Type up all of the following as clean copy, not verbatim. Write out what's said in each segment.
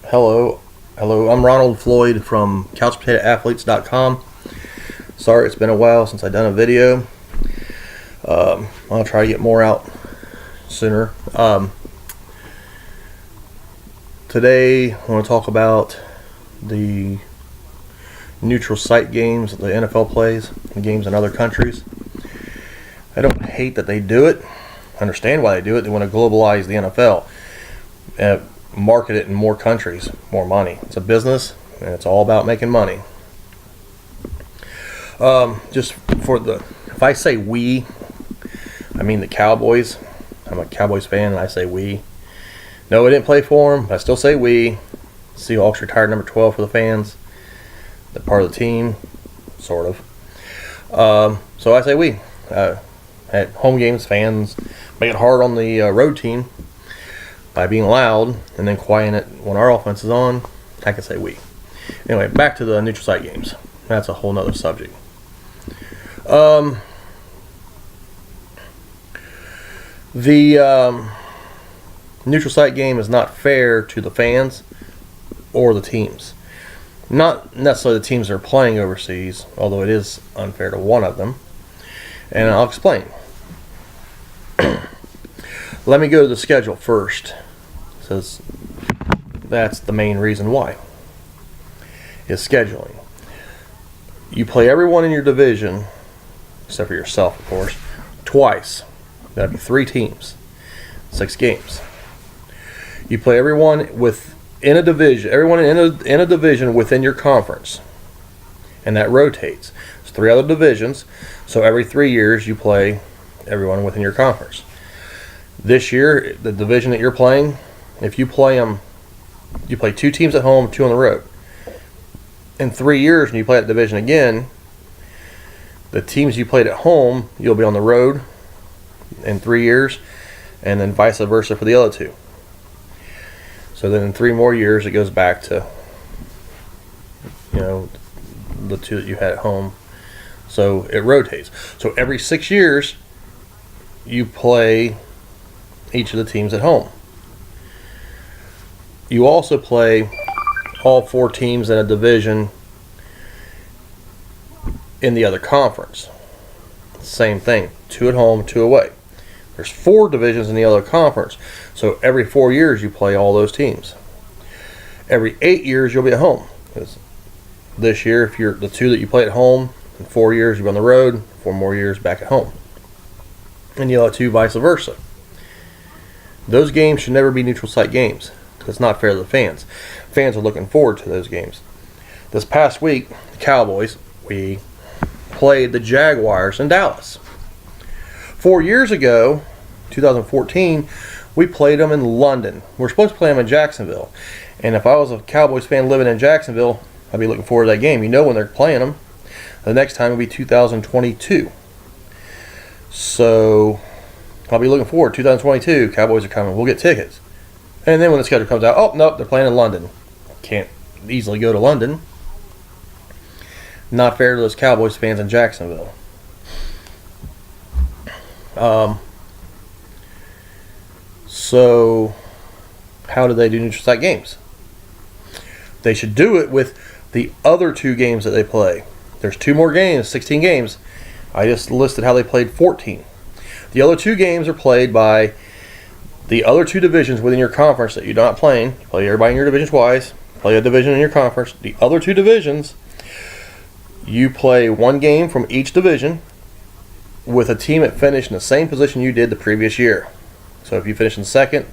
Hello, I'm Ronald Floyd from CouchPotatoAthletes.com. Sorry it's been a while since I've done a video. I'll try to get more out sooner. Today I want to talk about the neutral site games that the NFL plays, and games in other countries. I don't hate that they do it. I understand why they do it. They want to globalize the NFL. Market it in more countries, more money. It's a business, and it's all about making money. If I say we, I mean the Cowboys. I'm a Cowboys fan, and I say we. No, I didn't play for them, but I still say we. Seahawks retired number 12 for the fans. They're part of the team, sort of. So I say we. At home games, fans make it hard on the road team by being loud and then quieting it when our offense is on. I can say we. Anyway, back to the neutral site games. That's a whole nother subject. The neutral site game is not fair to the fans or the teams. Not necessarily the teams that are playing overseas, although it is unfair to one of them. And I'll explain. Let me go to the schedule first, since that's the main reason why. Is scheduling. You play everyone in your division, except for yourself, of course, twice. That'd be 3 teams, 6 games. You play everyone in a division within your conference, and that rotates. There's 3 other divisions, so every 3 years you play everyone within your conference. This year, the division that you're playing, if you play them, you play 2 teams at home, 2 on the road. In 3 years, when you play that division again, the teams you played at home, you'll be on the road in 3 years, and then vice versa for the other 2. So then in 3 more years, it goes back to, the 2 that you had at home. So it rotates. So every 6 years, you play each of the teams at home. You also play all 4 teams in a division in the other conference. Same thing, 2 at home, 2 away. There's 4 divisions in the other conference, so every 4 years you play all those teams. Every 8 years you'll be at home. Because this year, if you're the 2 that you play at home, in 4 years you'll be on the road, 4 more years back at home. And you'll have 2 vice versa. Those games should never be neutral site games, because it's not fair to the fans. Fans are looking forward to those games. This past week, the Cowboys, we played the Jaguars in Dallas. 4 years ago, 2014, we played them in London. We're supposed to play them in Jacksonville. And if I was a Cowboys fan living in Jacksonville, I'd be looking forward to that game. You know when they're playing them. The next time will be 2022. So I'll be looking forward. 2022, Cowboys are coming. We'll get tickets. And then when the schedule comes out, oh, nope, they're playing in London. Can't easily go to London. Not fair to those Cowboys fans in Jacksonville. So how do they do neutral site games? They should do it with the other 2 games that they play. There's 2 more games, 16 games. I just listed how they played 14. The other 2 games are played by the other 2 divisions within your conference that you're not playing. You play everybody in your division twice. Play a division in your conference. The other 2 divisions, you play 1 game from each division with a team that finished in the same position you did the previous year. So if you finish in second,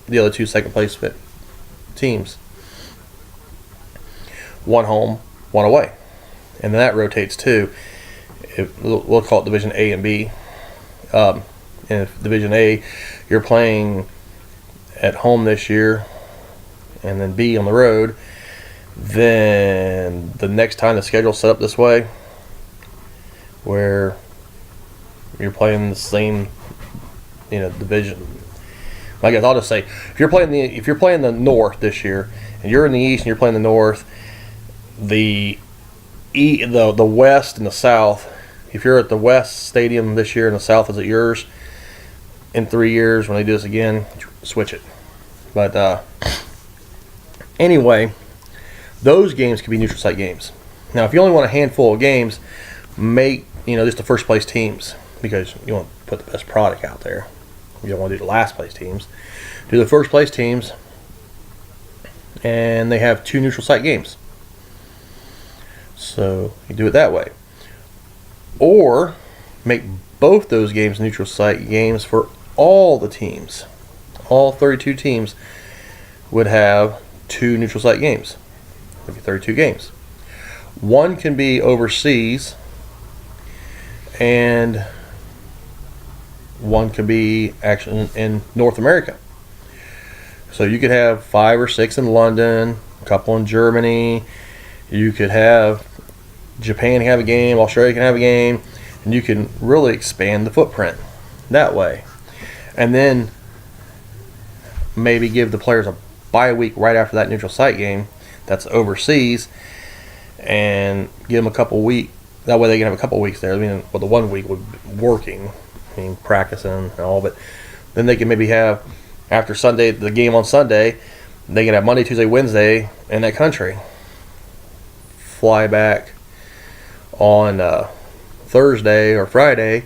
the other 2 second place teams. 1 home, 1 away. And then that rotates too. We'll call it Division A and B. And if Division A, you're playing at home this year, and then B on the road, then the next time the schedule's set up this way, where you're playing the same, division. I guess I'll just say, if you're playing the North this year, and you're in the East and you're playing the North, the West and the South. If you're at the West Stadium this year and the South is at yours, in 3 years when they do this again, switch it. But Anyway, those games can be neutral site games. Now, if you only want a handful of games, make just the first place teams, because you want to put the best product out there. You don't want to do the last place teams. Do the first place teams, and they have 2 neutral site games. So you do it that way, or make both those games neutral site games for all the teams. All 32 teams would have 2 neutral site games. That'd be 32 games. One can be overseas, and one can be actually in North America. So you could have 5 or 6 in London, a couple in Germany. You could have Japan have a game, Australia can have a game, and you can really expand the footprint that way. And then maybe give the players a bye week right after that neutral site game that's overseas, and give them a couple weeks. That way they can have a couple weeks there. I mean, well, the 1 week would be working, practicing and all, but then they can maybe have, after Sunday, the game on Sunday, they can have Monday, Tuesday, Wednesday in that country. Fly back on Thursday or Friday,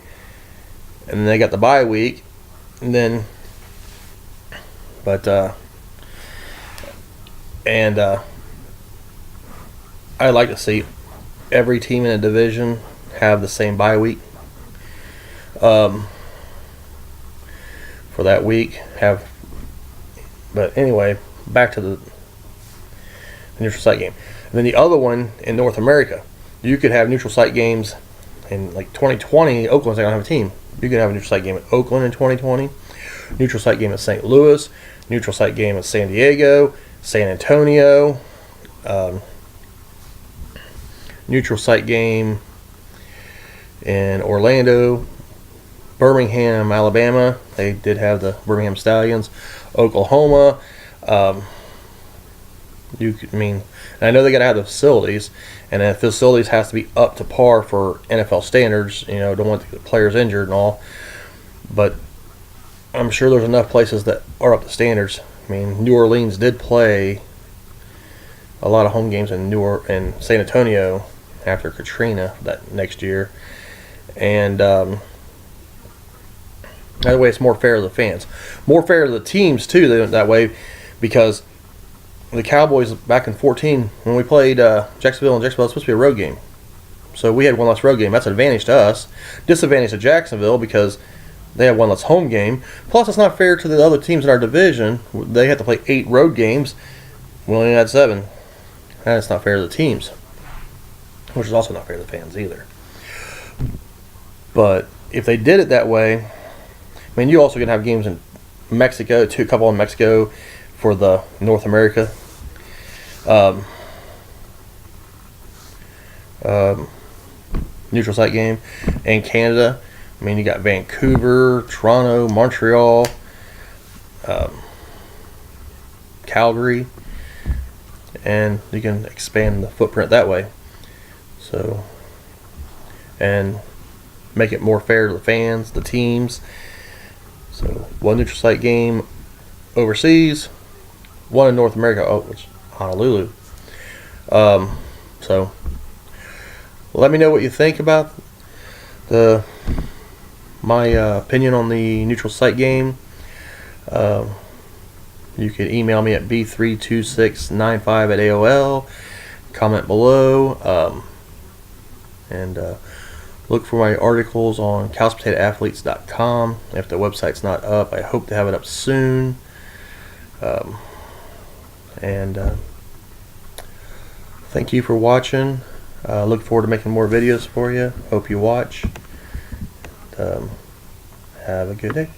and then they got the bye week, and then I'd like to see every team in a division have the same bye week. For that week, but anyway, back to the neutral site game. And then the other one in North America, you could have neutral site games in like 2020. Oakland's not gonna have a team. You could have a neutral site game at Oakland in 2020, neutral site game at St. Louis, neutral site game at San Diego, San Antonio, neutral site game in Orlando, Birmingham, Alabama. They did have the Birmingham Stallions, Oklahoma. And I know they got to have the facilities, and the facilities has to be up to par for NFL standards. Don't want the players injured and all, but I'm sure there's enough places that are up to standards. New Orleans did play a lot of home games in San Antonio after Katrina that next year, and that way it's more fair to the fans, more fair to the teams too. That way, because the Cowboys back in 2014 when we played Jacksonville, and Jacksonville was supposed to be a road game, so we had one less road game. That's an advantage to us, disadvantage to Jacksonville because they have one less home game. Plus, it's not fair to the other teams in our division. They have to play 8 road games. We only had 7. That's not fair to the teams, which is also not fair to the fans either. But if they did it that way, you also can have games in Mexico, a couple in Mexico for the North America. Neutral site game. And Canada, you got Vancouver, Toronto, Montreal, Calgary, and you can expand the footprint that way. So, and make it more fair to the fans, the teams. So, one neutral site game overseas, one in North America, which is Honolulu. So, let me know what you think about my opinion on the neutral site game. You can email me at b32695@AOL. Comment below, and look for my articles on couchpotatoathletes.com. If the website's not up, I hope to have it up soon. Thank you for watching. Look forward to making more videos for you. Hope you watch. Have a good day.